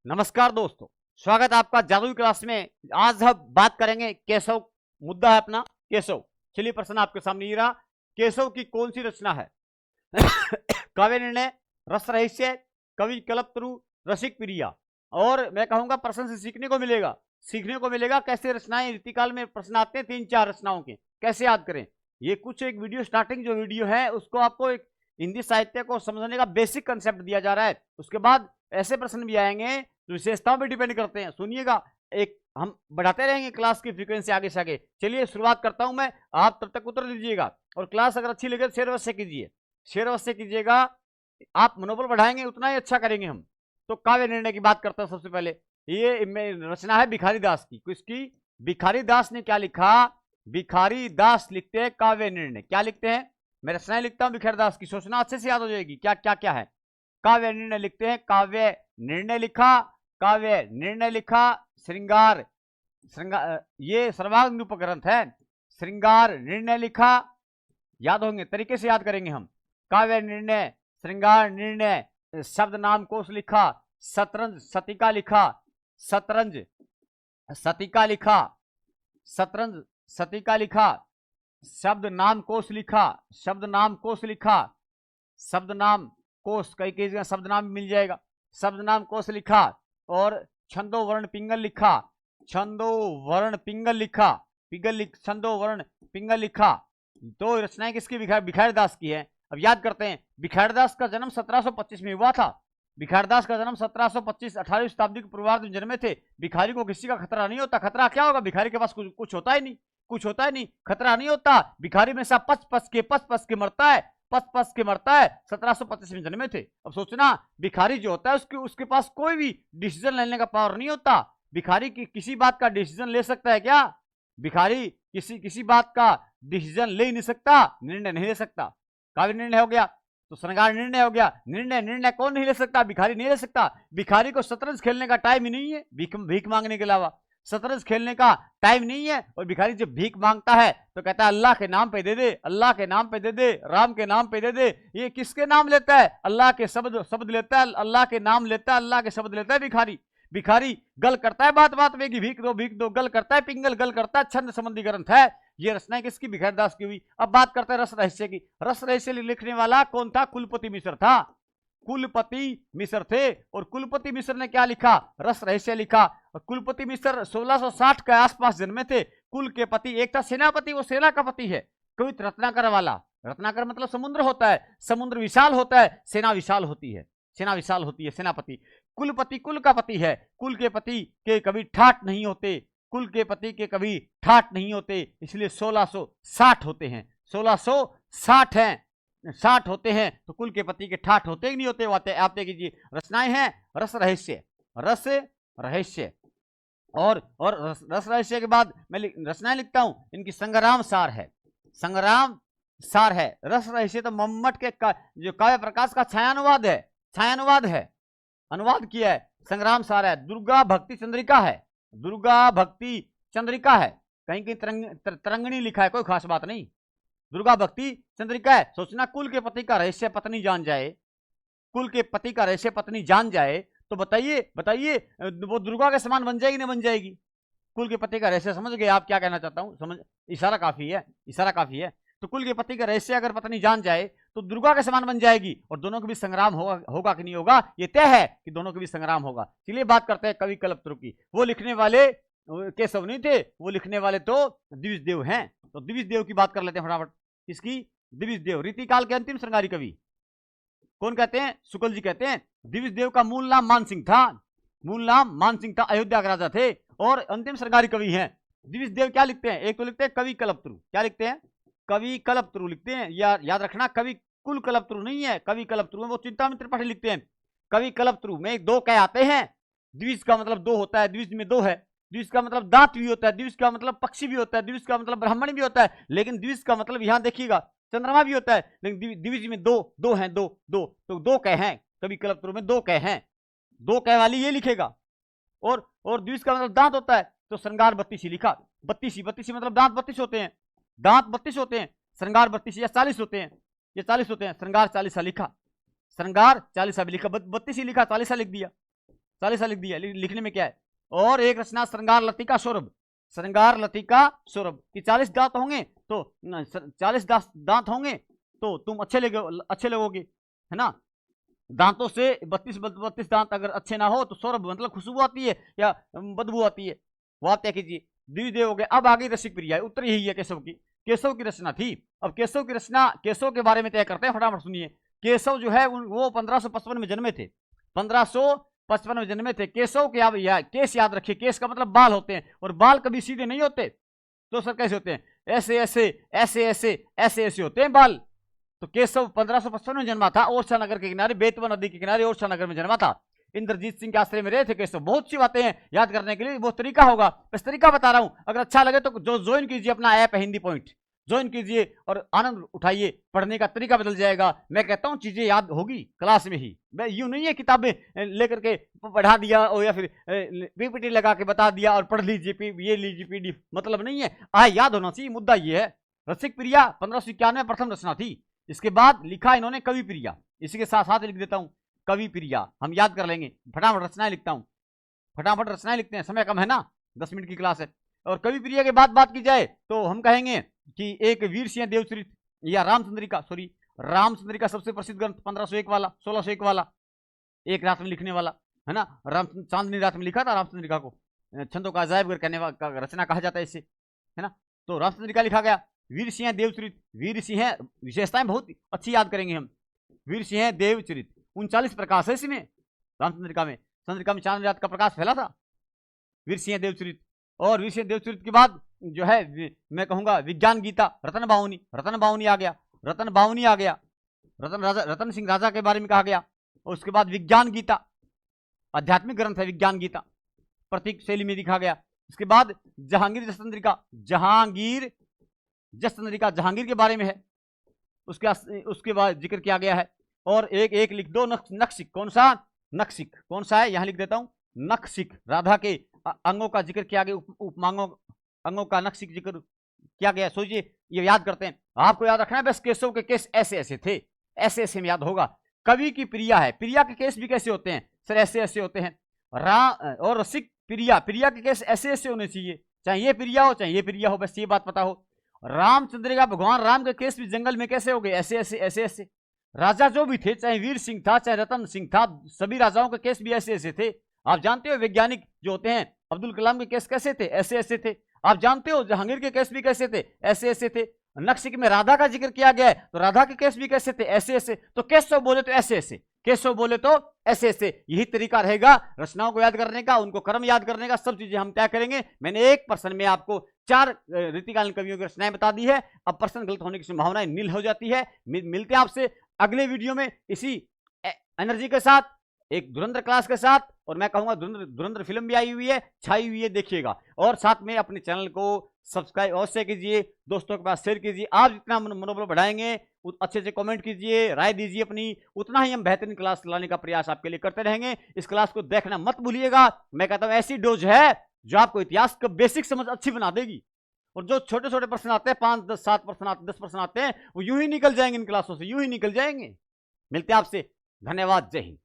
नमस्कार दोस्तों, स्वागत है आपका जादुई क्लास में। आज हम बात करेंगे केशव। मुद्दा है अपना केशव। चलिए प्रश्न आपके सामने ये रहा, केशव की कौन सी रचना है? काव्य निर्णय, रस रहस्य, कवि कल्पतरु, रसिक प्रिया। और मैं कहूंगा प्रश्न से सीखने को मिलेगा कैसे रचनाएं रीतिकाल में प्रश्न आते हैं 3-4 रचनाओं के, कैसे याद करें। ये कुछ एक वीडियो स्टार्टिंग जो वीडियो है उसको आपको एक हिंदी साहित्य को समझने का बेसिक कंसेप्ट दिया जा रहा है। उसके बाद ऐसे प्रश्न भी आएंगे जो विशेषताओं पर डिपेंड करते हैं। सुनिएगा, एक हम बढ़ाते रहेंगे क्लास की फ्रीक्वेंसी आगे से आगे। चलिए शुरुआत करता हूं मैं, आप तब तक उत्तर दीजिएगा। और क्लास अगर अच्छी लगे तो शेयर अवश्य कीजिए, शेयर अवश्य कीजिएगा। आप मनोबल बढ़ाएंगे उतना ही अच्छा करेंगे हम। तो काव्य निर्णय की बात करता हूं। सबसे पहले ये रचना है भिखारी दास की। किसकी? भिखारी दास ने क्या लिखा? भिखारी दास लिखते हैं काव्य निर्णय। क्या लिखते हैं? मैं रचनाएं लिखता हूं भिखारी दास की, सोचना अच्छे से याद हो जाएगी क्या क्या क्या है। काव्य निर्णय लिखते हैं, काव्य निर्णय लिखा, काव्य निर्णय लिखा। श्रृंगार, ये सर्वांग उपग्रंथ है। श्रृंगार निर्णय लिखा, याद होंगे, तरीके से याद करेंगे हम। काव्य निर्णय, श्रृंगार निर्णय, शब्द नाम कोश लिखा, शतरंज सतिका लिखा, शतरंज सतिका लिखा, शतरंज सतिका लिखा, शब्द नाम कोश लिखा, शब्द नाम कोश लिखा, शब्द नाम कोश, कई शब्द नाम मिल जाएगा, शब्द नाम कोश लिखा। और छंदो वर्ण पिंगल लिखा, छंदो वर्ण पिंगल लिखा, छंदो वर्ण पिंगल लिखा। तो रचनाएं किसकी? भिखारी दास की है। अब याद करते हैं, भिखारी दास का जन्म 1725 में हुआ था। भिखारी दास का जन्म 1725 18वीं शताब्दी के पूर्वार्ध में जन्मे थे। भिखारी को किसी का खतरा नहीं होता। खतरा क्या होगा? भिखारी के पास कुछ होता ही नहीं, कुछ होता ही नहीं, खतरा नहीं होता। भिखारी में से पच पच के मरता है, पच के मरता है। 1725 में जन्मे थे। अब सोचना, भिखारी जो होता है उसके पास कोई भी डिसीजन लेने का पावर नहीं होता। भिखारी की किसी बात का डिसीजन ले सकता है क्या? भिखारी किसी बात का डिसीजन ले नहीं सकता, निर्णय नहीं ले सकता। काव्य निर्णय हो गया, तो श्रृंगार निर्णय हो गया। निर्णय कौन नहीं ले सकता? भिखारी नहीं ले सकता। भिखारी को शतरंज खेलने का टाइम ही नहीं है, भीख मांगने के अलावा शतरंज खेलने का टाइम नहीं है। और भिखारी जब भीख मांगता है तो कहता है अल्लाह के नाम पे दे दे, अल्लाह के नाम पे दे दे, राम के नाम पे दे दे। ये किसके नाम लेता है? अल्लाह के शब्द लेता है, अल्लाह के नाम लेता है, अल्लाह के शब्द लेता है भिखारी। भिखारी गल करता है बात में कि भीख दो, गल करता है पिंगल, गल करता है छंद संबंधी ग्रंथ है। ये रचना किसकी? भिखारी दास की हुई। अब बात करते हैं रस रहस्य की। रस रहस्य लिखने वाला कौन था? कुलपति मिश्र था। कुलपति मिश्र थे। और कुलपति मिश्र ने क्या लिखा? रस रहस्य लिखा। और कुलपति मिश्र 1660 के आसपास जन्मे थे। कुल के पति एक था सेनापति, वो सेना का पति है। कोई रत्नाकर वाला, रत्नाकर मतलब समुद्र होता है, समुद्र विशाल होता है, सेना विशाल होती है, सेना विशाल होती है, सेनापति। कुलपति कुल का पति है। कुल के पति के कभी ठाट नहीं होते, कुल के पति के कभी ठाट नहीं होते, इसलिए 1660 होते हैं। 1660 हैं, 60 होते हैं। तो कुल के पति के ठाठ होते ही नहीं होते। आप देखिए रचनाएं हैं रस रहस्य, रस रहस्य। और रस रहस्य के बाद मैं रचनाएं लिखता हूं, इनकी संग्राम सार है, संग्राम सार है। रस रहस्य तो मम्मट के जो काव्य प्रकाश का छायानुवाद है, छायानुवाद है, अनुवाद किया है। संग्राम सार है। दुर्गा भक्ति चंद्रिका है, दुर्गा भक्ति चंद्रिका है। कहीं तरंगणी लिखा है, कोई खास बात नहीं, दुर्गा भक्ति चंद्रिका है। सोचना, कुल के पति का रहस्य पत्नी जान जाए, कुल के पति का रहस्य पत्नी जान जाए तो बताइए वो दुर्गा के समान बन जाएगी, नहीं बन जाएगी? कुल के पति का रहस्य समझ गए आप क्या कहना चाहता हूं? समझ, इशारा काफी है, इशारा काफी है। तो कुल के पति का रहस्य अगर पत्नी जान जाए तो दुर्गा के समान बन जाएगी। और दोनों के बीच संग्राम होगा कि नहीं होगा? ये तय है कि दोनों के बीच संग्राम होगा। चलिए बात करते हैं कवि कल्पतरु की। वो लिखने वाले केशव नहीं थे, वो लिखने वाले तो द्विज देव हैं। तो द्विज देव की बात कर लेते हैं फटाफट। इसकी द्विज देव रीतिकाल के अंतिम श्रृंगारी कवि कौन कहते हैं? शुक्ल जी कहते हैं। द्विज देव का मूल नाम मानसिंह था, मूल नाम मानसिंह था, अयोध्या के राजा थे और अंतिम श्रृंगारी कवि हैं। द्विज देव क्या लिखते हैं? एक तो लिखते हैं कवि कल्पतरु। क्या लिखते हैं? कवि कल्पतरु लिखते हैं। याद रखना, कवि कुल कल्पतरु नहीं है, कवि कल्पतरु में वो चिंतामणि त्रिपाठी लिखते हैं। कवि कल्पतरु में दो कह आते हैं। द्विज का मतलब दो होता है, द्विज में दो है। द्विज का मतलब दांत भी होता है, द्विज का मतलब पक्षी भी होता है, द्विज का मतलब ब्राह्मण भी होता है। लेकिन द्विज का मतलब यहां देखिएगा चंद्रमा भी होता है। लेकिन द्विज में दो हैं, तो दो कह हैं। कवि कल्पतरु में दो कह हैं, दो कह वाली ये लिखेगा। और द्विज का मतलब दांत होता है, तो श्रृंगार 32 लिखा। 32 मतलब दांत 32 होते हैं, दांत 32 होते हैं। श्रृंगार 32 या 40 होते हैं, ये 40 होते हैं। श्रृंगार 40 लिखा, श्रृंगार 40 भी लिखा, 32 ही लिखा, 40 लिख दिया। 40 लिख दिया, लिखने में क्या है। और एक रचना श्रृंगार लतिका सौरभ, श्रृंगार लतिका सौरभ की 40 दांत होंगे तो 40 दांत होंगे तो तुम अच्छे लगोगे, है ना। दांतों से 32 दांत अगर अच्छे ना हो तो सौरभ मतलब खुशबू आती है या बदबू आती है, वो आप तय कीजिए। द्विदेव हो गए। अब आगे रसिक प्रिया, उत्तर यही है केशव की, केशव की रचना थी। अब केशव की रचना, केशव के बारे में तय करते हैं, फटाफट सुनिए। केशव जो है वो 1555 में जन्मे थे, 1555 में जन्मे थे केशव के। आप केस याद रखिए, केस का मतलब बाल होते हैं, और बाल कभी सीधे नहीं होते तो सर कैसे होते हैं, ऐसे ऐसे ऐसे ऐसे ऐसे ऐसे होते हैं बाल। तो केशव 1555 में जन्मा था, ओरछा नगर के किनारे, बेतवा नदी के किनारे ओरछा नगर में जन्मा था। इंद्रजीत सिंह के आश्रय में रहे थे केशव। बहुत सी बातें हैं याद करने के लिए, वो तरीका होगा, बस तरीका बता रहा हूं। अगर अच्छा लगे तो जो ज्वाइन कीजिए अपना ऐप है हिंदी पॉइंट, ज्वाइन कीजिए और आनंद उठाइए, पढ़ने का तरीका बदल जाएगा। मैं कहता हूं चीजें याद होगी क्लास में ही, मैं यूं नहीं है किताबें लेकर के पढ़ा दिया और या फिर पीपीटी लगा के बता दिया और पढ़ लीजिए, ये लीजिए पीडीएफ, मतलब नहीं है, याद होना चाहिए। मुद्दा ये है, रसिक प्रिया 1591 प्रथम रचना थी। इसके बाद लिखा इन्होंने कवि प्रिया, इसी के साथ साथ लिख देता हूं कवि प्रिया, हम याद कर लेंगे। फटाफट रचनाएं लिखता हूं, फटाफट रचनाएं लिखते हैं, समय कम है ना, 10 मिनट की क्लास है। और कवि प्रिया के बाद बात की जाए तो हम कहेंगे कि एक वीर सिंह देवचरित या रामचंद्रिका, सॉरी रामचंद्रिका सबसे प्रसिद्ध ग्रंथ 1501 वाला, 1601 वाला, एक रात में लिखने वाला, है ना। राम चांदनी रात में लिखा था रामचंद्रिका को, छंदों का अजायब कहने वाला रचना कहा जाता है इसे, है ना। तो रामचंद्रिका लिखा गया। वीर सिंह देवचरित, वीर सिंह विशेषताएं बहुत अच्छी याद करेंगे हम। वीर सिंह देवचरित 39 प्रकाश है इसमें, रामचंद्रिका में, चंद्रिका में चांद रात का प्रकाश फैला था। वीर सिंह देवचरित, और वीर सिंह देवचरित के बाद जो है मैं कहूंगा विज्ञान गीता, रतन बावनी, रतन बावनी आ गया, रतन बावनी आ गया, रतन सिंह राजा के बारे में कहा गया। और उसके बाद विज्ञान गीता, आध्यात्मिक ग्रंथ है विज्ञान गीता, प्रतीक शैली में लिखा गया। इसके बाद जहांगीर जसचंद्रिका, जहांगीर जसचंद्रिका जहांगीर के बारे में है, उसके बाद जिक्र किया गया है। और एक लिख दो नक्सिक, कौन सा नक्सिक, कौन सा है यहां लिख देता हूं, नक्सिक, राधा के अंगों का जिक्र किया गया, उपमांगों अंगों का नक्सिक जिक्र किया गया। सोचिए, ये याद करते हैं, आपको याद रखना है बस केशव के केस ऐसे ऐसे थे, ऐसे ऐसे में याद होगा। कवि की प्रिया है, प्रिया के केस भी कैसे होते हैं सर, ऐसे ऐसे होते हैं। और रसिक प्रिया, प्रिया के केस ऐसे ऐसे होने चाहिए, चाहे ये प्रिया हो चाहे ये प्रिया हो, बस ये बात पता हो। रामचंद्रिका, भगवान राम के केस भी जंगल में कैसे हो गए, ऐसे ऐसे ऐसे ऐसे। राजा जो भी थे, चाहे वीर सिंह था चाहे रतन सिंह था, सभी राजाओं के केस भी ऐसे ऐसे थे। आप जानते हो वैज्ञानिक जो होते हैं, अब्दुल कलाम के केस कैसे थे, ऐसे ऐसे थे। आप जानते हो जहांगीर के केस भी कैसे थे, ऐसे ऐसे थे। नक्सिक में राधा का जिक्र किया गया है तो राधा के केस भी कैसे थे, ऐसे ऐसे। तो केशव बोले तो ऐसे ऐसे, केशव बोले तो ऐसे ऐसे। यही तरीका रहेगा रचनाओं को याद करने का, उनको क्रम याद करने का, सब चीजें हम तय करेंगे। मैंने एक प्रश्न में आपको 4 रीतिकालीन कवियों की रचनाएं बता दी है। अब प्रश्न गलत होने की संभावना नील हो जाती है। मिलते हैं आपसे अगले वीडियो में इसी एनर्जी के साथ, एक धुरंधर क्लास के साथ। और मैं कहूंगा धुरंधर फिल्म भी आई हुई है, छाई हुई है, देखिएगा। और साथ में अपने चैनल को सब्सक्राइब अवश्य कीजिए, दोस्तों के पास शेयर कीजिए। आप जितना मनोबल बढ़ाएंगे, अच्छे से कमेंट कीजिए, राय दीजिए अपनी, उतना ही हम बेहतरीन क्लास लाने का प्रयास आपके लिए करते रहेंगे। इस क्लास को देखना मत भूलिएगा। मैं कहता हूं ऐसी डोज है जो आपको इतिहास का बेसिक समझ अच्छी बना देगी। और जो छोटे छोटे प्रश्न आते हैं, 5 10 7 प्रश्न आते, 10 प्रश्न आते हैं, वो यूं ही निकल जाएंगे इन क्लासों से, यूं ही निकल जाएंगे। मिलते हैं आपसे, धन्यवाद, जय हिंद।